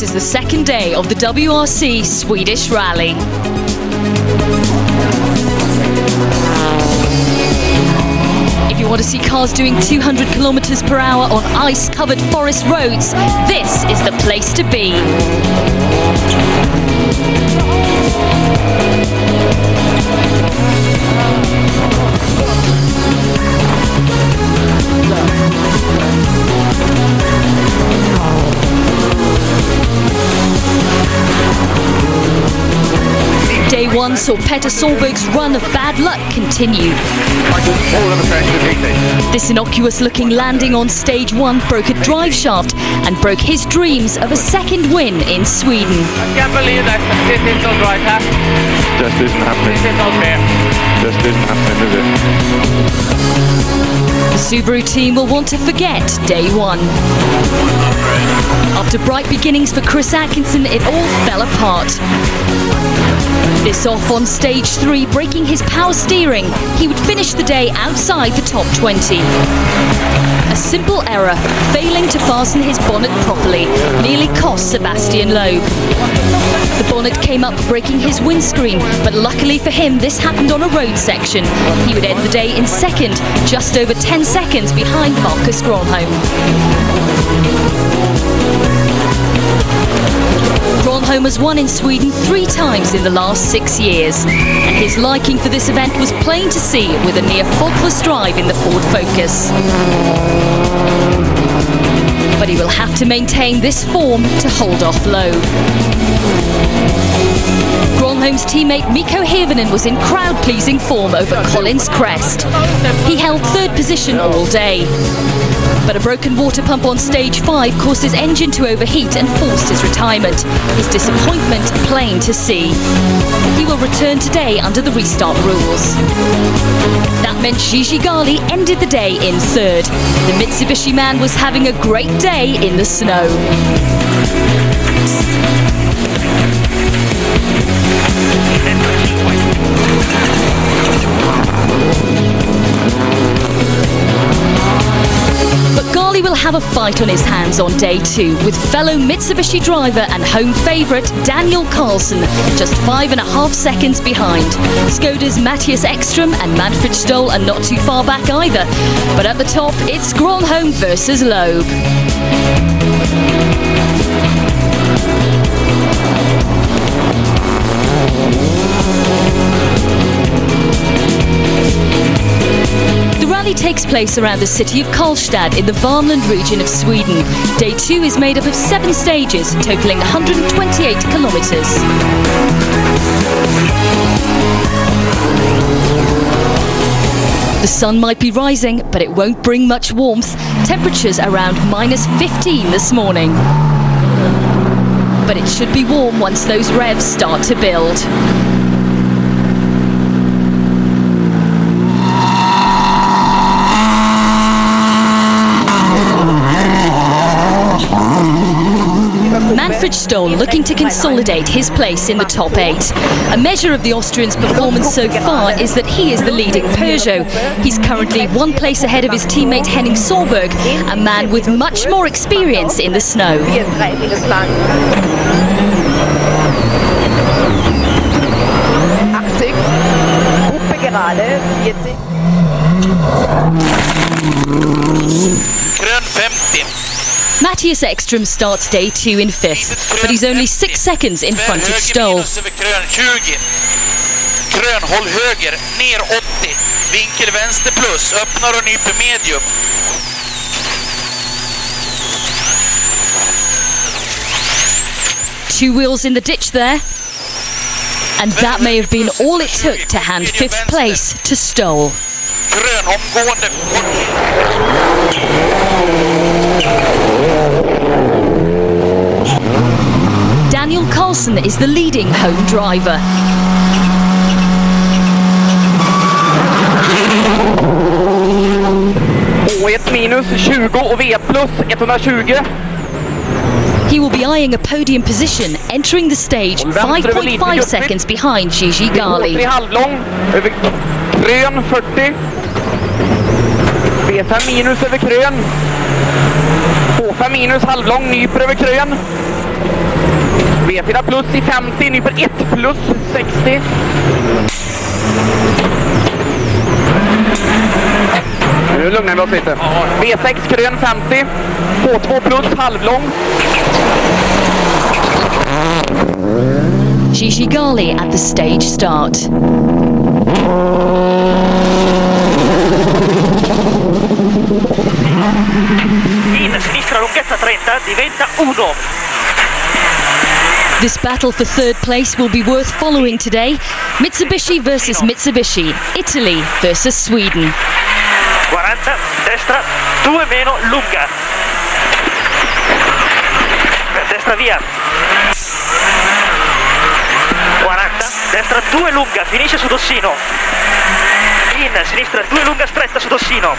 This is the second day of the WRC Swedish Rally. If you want to see cars doing 200 kilometers per hour on ice-covered forest roads, this is the place to be. Day one saw Petter Solberg's run of bad luck continue. This innocuous-looking landing on stage one broke a drive shaft and broke his dreams of a second win in Sweden. I can't believe that. This is not right, huh? Just isn't happening. This is not fair. Just isn't happening, is it? The Subaru team will want to forget day one. After bright beginnings for Chris Atkinson, it all fell apart. This off on stage 3, breaking his power steering. He would finish the day outside the top 20. A simple error, failing to fasten his bonnet properly, nearly cost Sebastian Loeb. The bonnet came up, breaking his windscreen, but luckily for him, this happened on a road section. He would end the day in second, just over 10 seconds behind Marcus Gronholm. Gronholm has won in Sweden 3 times in the last 6 years, and his liking for this event was plain to see with a near faultless drive in the Ford Focus. But he will have to maintain this form to hold off Loeb. Gronholm's teammate Mikko Hirvonen was in crowd-pleasing form over Collins Crest. He held 3rd position all day. But a broken water pump on stage 5 caused his engine to overheat and forced his retirement. His disappointment plain to see. He will return today under the restart rules. That meant Gigi Gali ended the day in 3rd. The Mitsubishi man was having a great day in the snow. Gali will have a fight on his hands on day 2 with fellow Mitsubishi driver and home favourite Daniel Carlson just 5.5 seconds behind. Skoda's Matthias Ekström and Manfred Stoll are not too far back either, but at the top it's Gronholm versus Loeb. The rally takes place around the city of Karlstad in the Värmland region of Sweden. Day 2 is made up of 7 stages, totalling 128 kilometres. The sun might be rising, but it won't bring much warmth. Temperatures around -15 this morning. But it should be warm once those revs start to build. Manfred Stoll looking to consolidate his place in the top 8. A measure of the Austrian's performance so far is that he is the leading Peugeot. He's currently 1 place ahead of his teammate Henning Solberg, a man with much more experience in the snow. Grön 50. Matthias Ekström starts day 2 in 5th, but he's only 6 seconds in front of Stoll. Grön 20. Grön, håll höger, ner 80. Vinkel vänster plus, öppnar och nyper medium. Two wheels in the ditch there. And that may have been all it took to hand 5th place to Stoll. Grön omgående. Daniel Carlson is the leading home driver. O1 minus 20 och V plus 120. He will be eyeing a podium position, entering the stage 5.5 seconds behind Gigi Gali. V halvlång över Krön 40. V5 minus över Krön. H5 minus halvlång nyper över Krön. V4 plus i 50, nyper 1 plus 60. Nu lugnar vi oss lite. V6 grön 50, H2 plus halvlång. Gigi Gali at the stage start. In sinistra lunghezza 30 diventa 1. This battle for third place will be worth following today. Mitsubishi versus Mitsubishi, Italy versus Sweden. 40, destra, 2 meno, lunga. Per destra via. 40, destra 2 lunga, finisce su dossino. In sinistra 2 lunga stretta su dossino.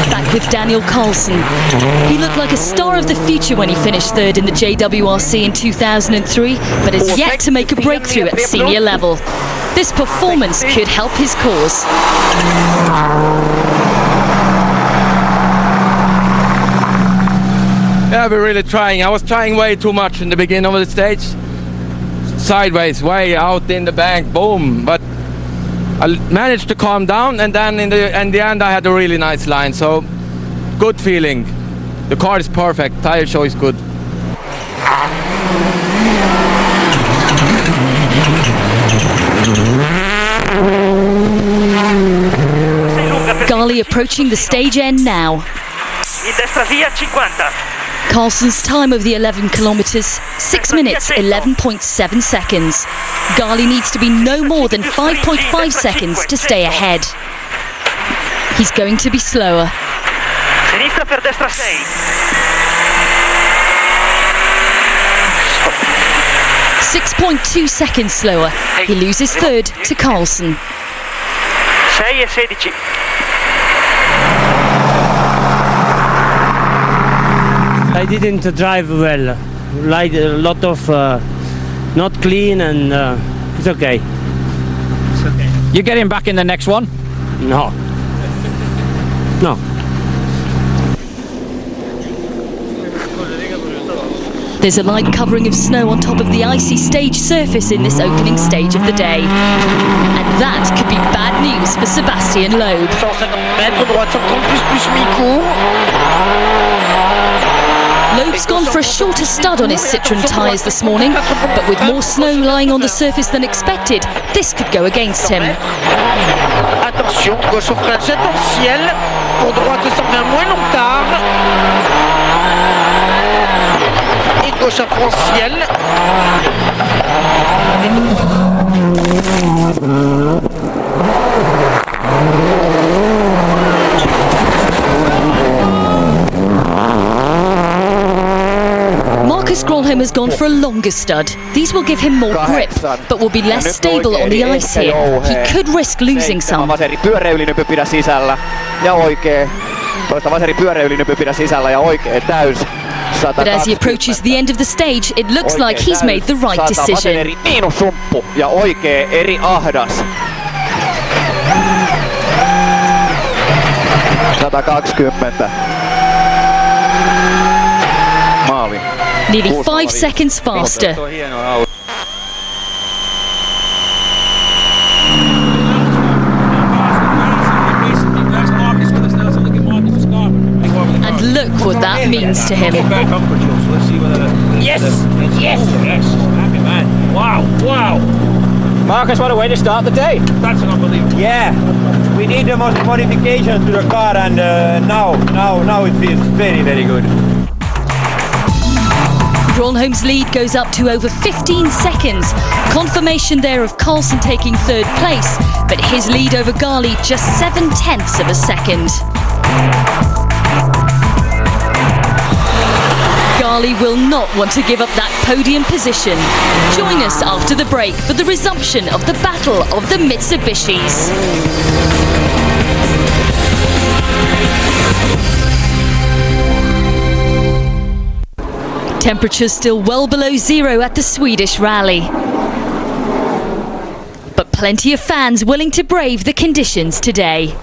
Back with Daniel Carlson. He looked like a star of the future when he finished third in the JWRC in 2003, but has yet to make a breakthrough at senior level. This performance could help his cause. Yeah, we're really trying. I was trying way too much in the beginning of the stage. Sideways, way out in the bank, boom. But I managed to calm down, and then in the end I had a really nice line. So, good feeling. The car is perfect, tire show is good. Gali approaching the stage end now. In destra via 50. Carlson's time of the 11 kilometers, 6 minutes 11.7 seconds. Gali needs to be no more than 5.5 seconds to stay ahead. He's going to be slower. Sinistra per destra 6. 6.2 seconds slower. He loses third to Carlson. 6 e 16. I didn't drive well, like a lot of not clean, and it's okay. It's okay. You getting back in the next one? No. No. There's a light covering of snow on top of the icy stage surface in this opening stage of the day. And that could be bad news for Sebastian Loeb. 150 mètres, droite 130 plus mi-court. Loeb's gone for a shorter stud on his Citroën tyres this morning, but with more snow lying on the surface than expected, this could go against him. Attention, gauche au frein jet en ciel. Pour droite 120 moins longtemps. Et gauche à fond ciel. Marcus Grolholm has gone for a longer stud. These will give him more grip, but will be less stable on the ice here. He could risk losing some. Vaseri pyöräylinypy pidä sisällä ja oikee. Toista vaseri pyöräylinypy pidä sisällä ja oikee täys. But as he approaches the end of the stage, it looks like he's made the right decision. Vaseri miinussumppu ja oikee eri ahdas. 120. Maali. Nearly 5 seconds faster. And look what that means to him. Yes! Yes! Yes! Happy man. Wow! Wow! Marcus, what a way to start the day. That's an unbelievable. Yeah, we need the most modifications to the car, and now it feels very, very good. Grolholm's lead goes up to over 15 seconds. Confirmation there of Carlson taking third place, but his lead over Gali just 0.7 of a second. Gali will not want to give up that podium position. Join us after the break for the resumption of the Battle of the Mitsubishis. Temperatures still well below zero at the Swedish rally. But plenty of fans willing to brave the conditions today.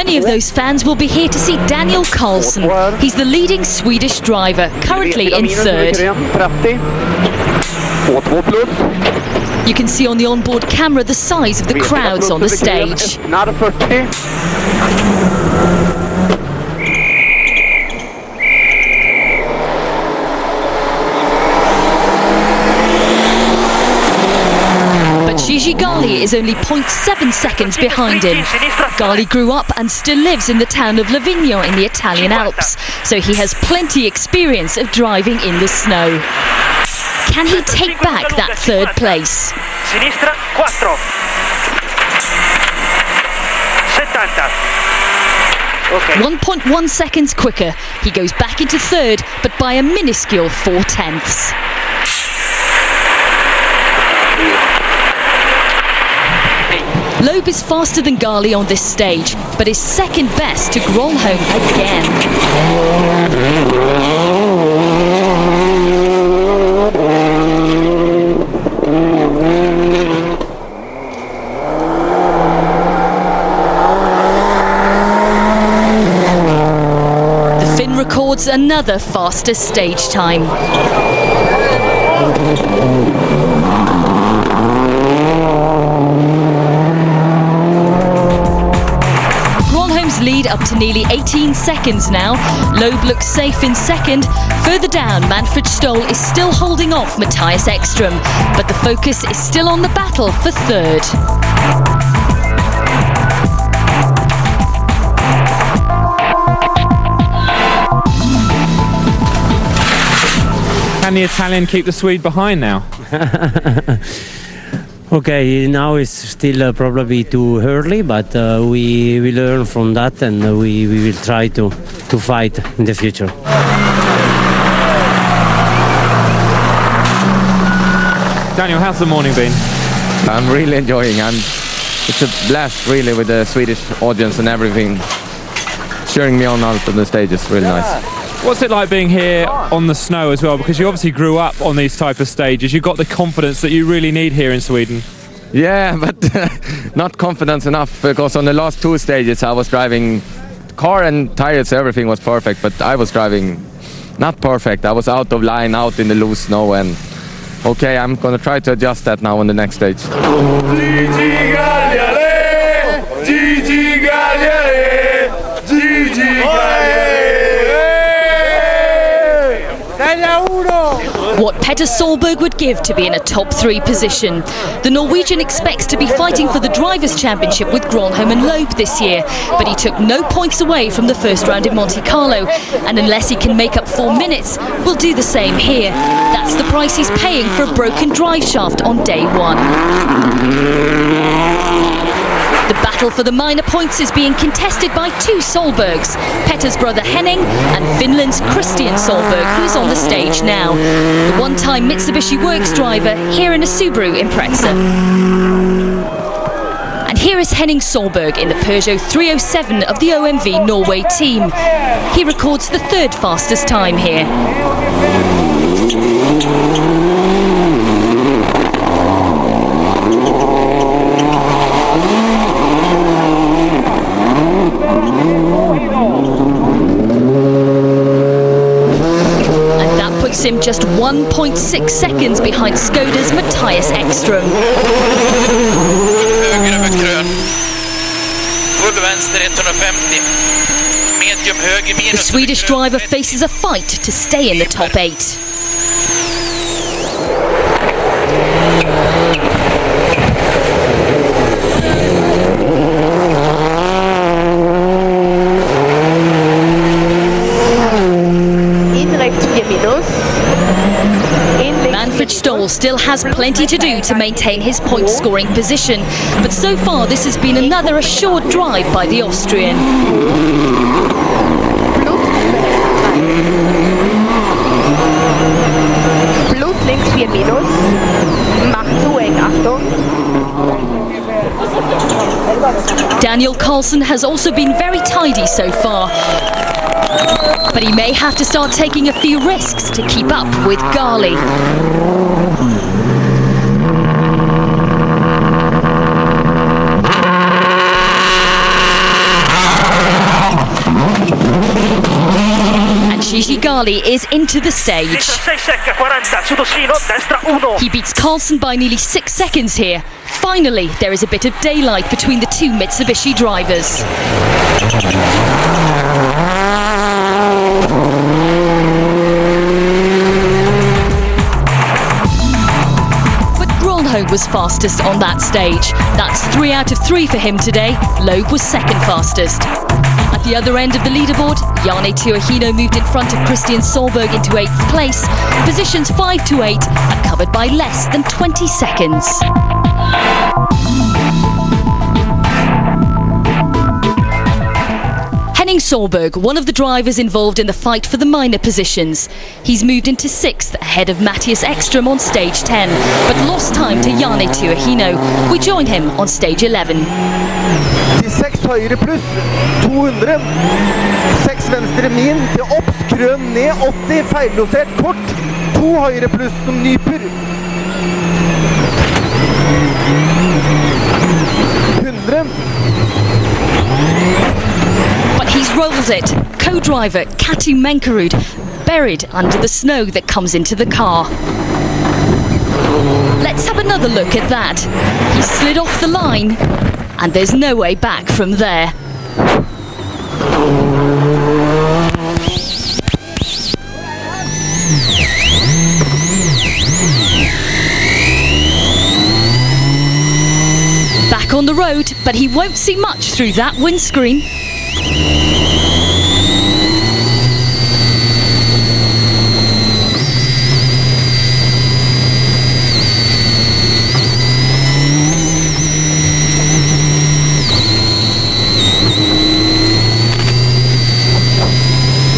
Many of those fans will be here to see Daniel Carlson. He's the leading Swedish driver, currently in third. You can see on the onboard camera the size of the crowds on the stage. Gigi Gali is only 0.7 seconds behind him. Gali grew up and still lives in the town of Livigno in the Italian Alps, so he has plenty experience of driving in the snow. Can he take back that third place? Sinistra 4. 70. Okay. 1.1 seconds quicker. He goes back into third, but by a minuscule 4/10. Loeb is faster than Gali on this stage, but is second best to Gronholm again. The Finn records another faster stage time. Lead up to nearly 18 seconds now. Loeb looks safe in second. Further down, Manfred Stoll is still holding off Matthias Ekström, but the focus is still on the battle for third. Can the Italian keep the Swede behind now? Okay, now it's still probably too early, but we learn from that, and we will try to fight in the future. Daniel, how's the morning been? I'm really enjoying it. It's a blast, really, with the Swedish audience and everything cheering me on out on the stage. It's really nice. What's it like being here on the snow as well? Because you obviously grew up on these type of stages. You've got the confidence that you really need here in Sweden. Yeah, but not confidence enough, because on the last two stages I was driving car and tires, everything was perfect, but I was driving not perfect. I was out of line, out in the loose snow, and okay, I'm gonna try to adjust that now on the next stage. What Petter Solberg would give to be in a top 3 position. The Norwegian expects to be fighting for the Drivers' Championship with Gronholm and Loeb this year, but he took no points away from the first round in Monte Carlo, and unless he can make up 4 minutes, will do the same here. That's the price he's paying for a broken drive shaft on day 1. The battle for the minor points is being contested by 2 Solbergs, Petter's brother Henning and Finland's Christian Solberg, who's on the stage now. The one-time Mitsubishi Works driver here in a Subaru Impreza. And here is Henning Solberg in the Peugeot 307 of the OMV Norway team. He records the 3rd fastest time here. Him just 1.6 seconds behind Skoda's Matthias Ekström. Höger över krön. Full vänster 150. Medium höger minus. The Swedish driver faces a fight to stay in the top 8. Manfred Stoll still has plenty to do to maintain his point-scoring position, but so far this has been another assured drive by the Austrian. Plus links 4 minus. Macht zu eng, Achtung. Daniel Carlson has also been very tidy so far, but he may have to start taking a few risks to keep up with Gali. Gigi Gali is into the stage. Sinistra 6 secca, 40 su Dossino, destra 1. He beats Carlson by nearly 6 seconds here. Finally, there is a bit of daylight between the two Mitsubishi drivers. Gronholm was fastest on that stage. That's 3 out of 3 for him today. Loeb was second fastest. At the other end of the leaderboard, Janne Tuohino moved in front of Christian Solberg into 8th place. Positions 5 to 8 are covered by less than 20 seconds. Henning Solberg, one of the drivers involved in the fight for the minor positions. He's moved into 6th ahead of Mattias Ekström on stage 10, but lost time to Janne Tuohino. We join him on stage 11. Til 6 høyre pluss, 200. 6 venstre min, til opps, krøn ned, 80, feillosert kort. 2 høyre pluss som nyper. 100. But he's rolled it. Co-driver Katu Menkerud buried under the snow that comes into the car. Let's have another look at that. He slid off the line, and there's no way back from there. Back on the road, but he won't see much through that windscreen.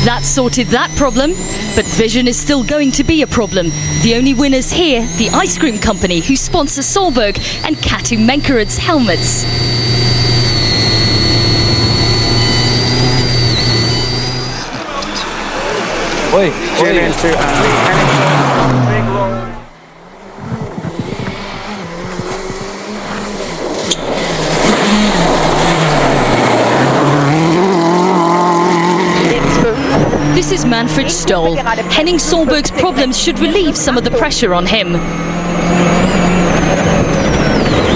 That sorted that problem, but vision is still going to be a problem. The only winners here, the ice cream company who sponsor Solberg and Katu Menkerud's helmets. Oi, This is Manfred Stoll. Henning Solberg's problems should relieve some of the pressure on him.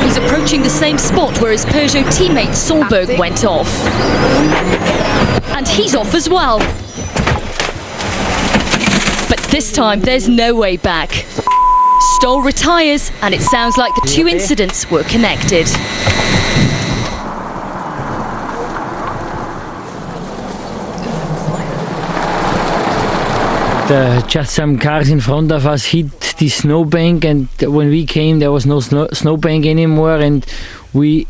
He's approaching the same spot where his Peugeot teammate Solberg went off. And he's off as well. But this time there's no way back. Stoll retires, and it sounds like the two incidents were connected. Just some cars in front of us hit the snowbank, and when we came there was no snowbank anymore, and we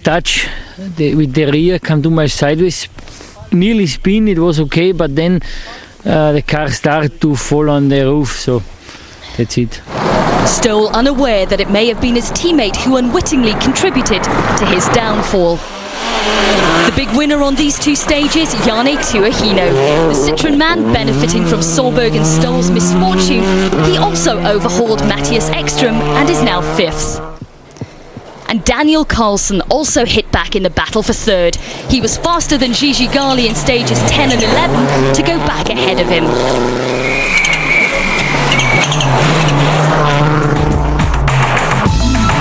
touch with the rear, come too much sideways, nearly spin. It was okay, but then the car started to fall on the roof, so that's it. Stoll unaware that it may have been his teammate who unwittingly contributed to his downfall. The big winner on these two stages, Janne Tuohino. The Citroën man benefiting from Solberg and Stoll's misfortune. He also overhauled Mattias Ekström and is now 5th. And Daniel Carlson also hit back in the battle for 3rd. He was faster than Gigi Gali in stages 10 and 11 to go back ahead of him.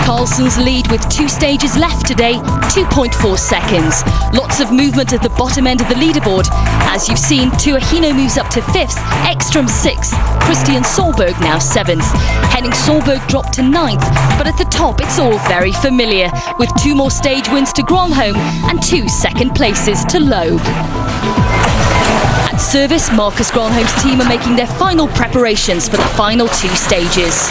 Carlson's lead with 2 stages left today, 2.4 seconds. Lots of movement at the bottom end of the leaderboard. As you've seen, Tuohino moves up to 5th, Ekström 6th, Christian Solberg now 7th. Henning Solberg dropped to 9th, but at the top it's all very familiar, with 2 more stage wins to Gronholm and 2 second places to Loeb. At service, Marcus Gronholm's team are making their final preparations for the final 2 stages.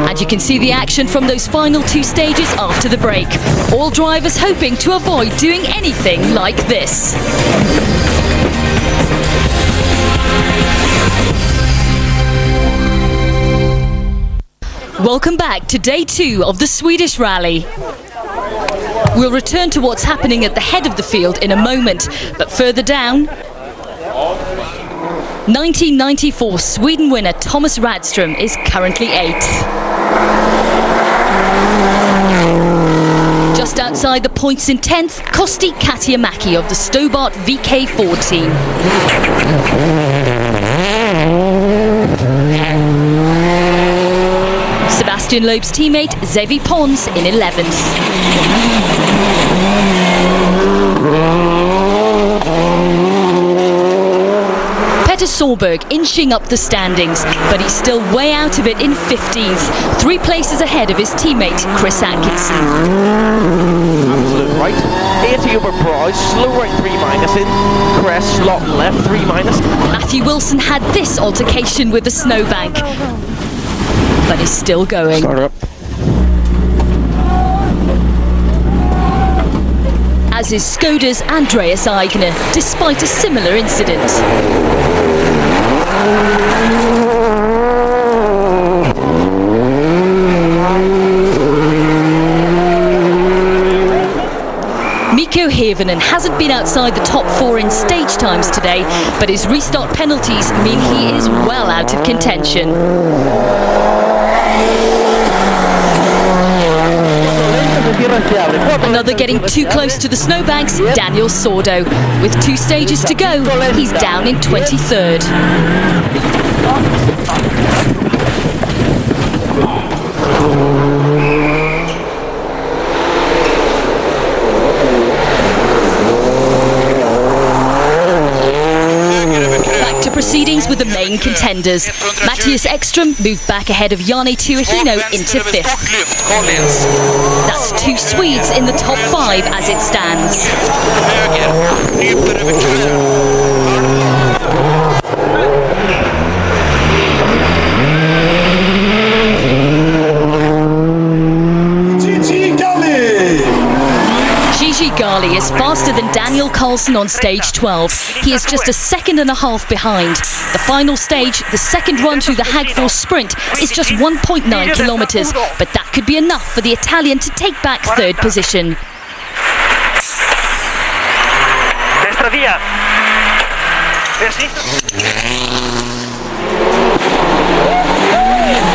And you can see the action from those final 2 stages after the break. All drivers hoping to avoid doing anything like this. Welcome back to day 2 of the Swedish Rally. We'll return to what's happening at the head of the field in a moment, but further down, 1994 Sweden winner Thomas Radström is currently 8th. Just Just outside the points in 10th, Kosti Katiamäki of the Stobart VK4 team. Sebastian Loeb's teammate Zevi Pons in 11th. Petter Solberg inching up the standings, but he's still way out of it in 15th, 3 places ahead of his teammate Chris Atkinson. Absolute right. Into Uber Price, slow right 3 minus in, crest, slot left 3 minus. Matthew Wilson had this altercation with the snowbank, but is still going. Start up. As is Skoda's Andreas Eigner, despite a similar incident. Mikko Hirvonen hasn't been outside the top 4 in stage times today, but his restart penalties mean he is well out of contention. Another getting too close to the snowbanks, Daniel Sordo. With 2 stages to go, he's down in 23rd. Back to proceedings with the main contenders. Matthias Ekström moved back ahead of Jani Tuohino into 5th. That's 2 Swedes in the top 5 as it stands. Gigi Gali is faster than Daniel Carlson on stage 12. He is just a 2.5 seconds behind. The final stage, the second run through the Hagfors sprint, is just 1.9 kilometers, but that could be enough for the Italian to take back 3rd position. Destra via.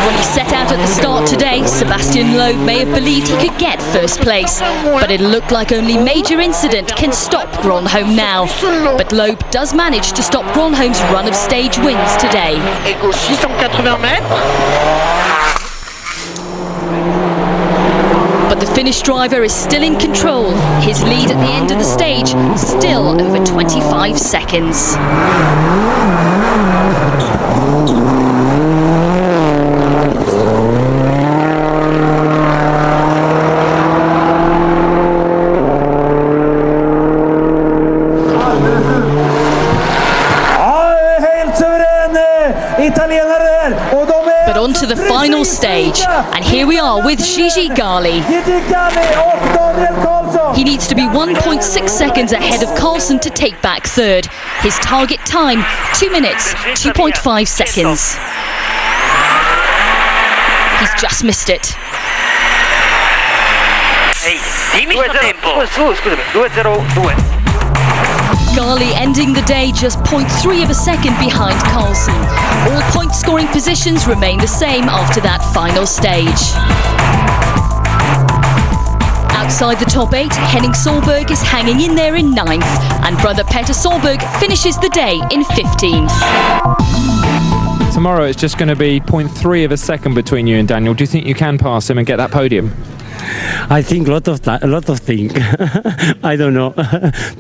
When he set out at the start today, Sebastian Loeb may have believed he could get 1st place, but it looked like only major incident can stop Gronholm now. But Loeb does manage to stop Gronholm's run of stage wins today. But the Finnish driver is still in control. His lead at the end of the stage still over 25 seconds. But on to the final stage, and here we are with Gigi Gali. He needs to be 1.6 seconds ahead of Carlson to take back 3rd. His target time, 2 minutes, 2.5 seconds. He's just missed it. Gali ending the day just 0.3 of a second behind Carlson. All point scoring positions remain the same after that final stage. Outside the top 8, Henning Solberg is hanging in there in 9th, and brother Petter Solberg finishes the day in 15th. Tomorrow it's just going to be 0.3 of a second between you and Daniel. Do you think you can pass him and get that podium? I think a lot of things. I don't know.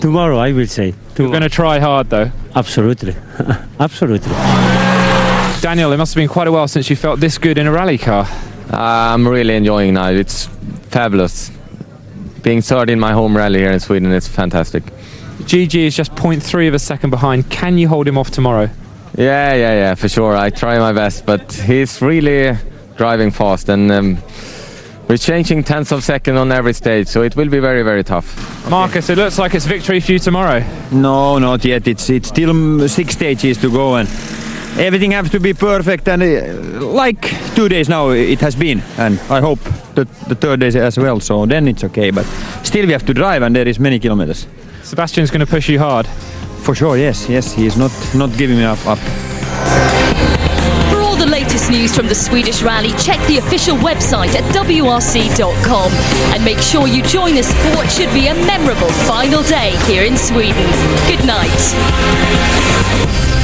Tomorrow, I will say. You're going to try hard, though. Absolutely, absolutely. Daniel, it must have been quite a while since you felt this good in a rally car. I'm really enjoying now. It's fabulous. Being 3rd in my home rally here in Sweden, it's fantastic. GG is just 0.3 of a second behind. Can you hold him off tomorrow? Yeah, for sure. I try my best, but he's really driving fast, and we're changing tenths of second on every stage, so it will be very, very tough. Okay. Marcus, it looks like it's victory for you tomorrow. No, not yet. It's still 6 stages to go, and everything has to be perfect, and like 2 days now it has been, and I hope the 3rd day as well, so then it's okay, but still we have to drive, and there is many kilometers. Sebastian's going to push you hard. For sure, yes, he is not giving me up. For all the latest most news from the Swedish rally, check the official website at WRC.com and make sure you join us for what should be a memorable final day here in Sweden. Good night.